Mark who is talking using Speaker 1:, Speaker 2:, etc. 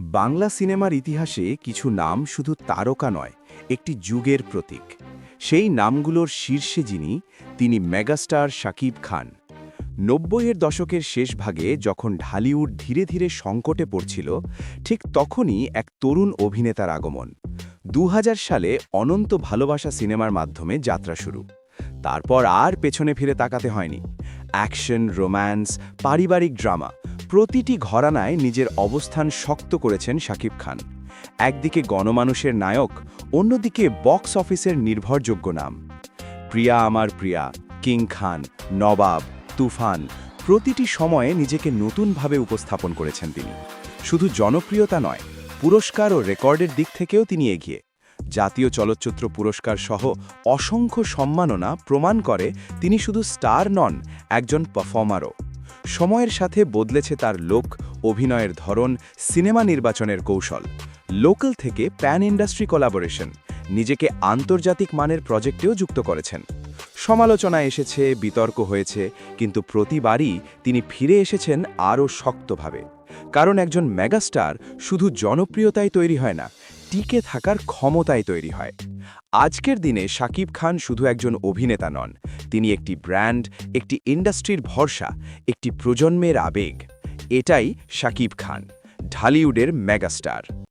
Speaker 1: বাংলা সিনেমার ইতিহাসে কিছু নাম শুধু তারকা নয়, একটি যুগের প্রতীক। সেই নামগুলোর শীর্ষে যিনি, তিনি মেগাস্টার শাকিব খান। ৯০-এর দশকের শেষ ভাগে যখন ঢালিউড ধীরে ধীরে সংকটে পড়ছিল, ঠিক তখনই এক তরুণ অভিনেতার আগমন। ২০০০ সালে অনন্ত ভালোবাসা সিনেমার মাধ্যমে যাত্রা শুরু। তারপর আর পেছনে ফিরে তাকাতে হয়নি। অ্যাকশন, রোম্যান্স, পারিবারিক ড্রামা, প্রতিটি ঘরানায় নিজের অবস্থান শক্ত করেছেন শাকিব খান। একদিকে গণমানুষের নায়ক, অন্যদিকে বক্স অফিসের নির্ভরযোগ্য নাম। প্রিয়া আমার প্রিয়া, কিং খান, নবাব, তুফান, প্রতিটি সময়ে নিজেকে নতুনভাবে উপস্থাপন করেছেন তিনি। শুধু জনপ্রিয়তা নয়, পুরস্কার ও রেকর্ডের দিক থেকেও তিনি এগিয়ে। জাতীয় চলচ্চিত্র পুরস্কার সহ অসংখ্য সম্মাননা প্রমাণ করে তিনি শুধু স্টার নন, একজন পারফর্মারও। সময়ের সাথে বদলেছে তার লোক, অভিনয়ের ধরন, সিনেমা নির্বাচনের কৌশল। লোকাল থেকে প্যান ইন্ডাস্ট্রি কোলাবোরেশন, নিজেকে আন্তর্জাতিক মানের প্রজেক্টেও যুক্ত করেছেন। সমালোচনা এসেছে, বিতর্ক হয়েছে, কিন্তু প্রতিবারই তিনি ফিরে এসেছেন আরও শক্তভাবে। কারণ একজন মেগাস্টার শুধু জনপ্রিয়তায় তৈরি হয় না, টিকে থাকার ক্ষমতায় তৈরি হয়। আজকের দিনে শাকিব খান শুধু একজন অভিনেতা নন, তিনি একটি ব্র্যান্ড, একটি ইন্ডাস্ট্রির ভরসা, একটি প্রজন্মের আবেগ। এটাই শাকিব খান, ঢালিউডের মেগাস্টার।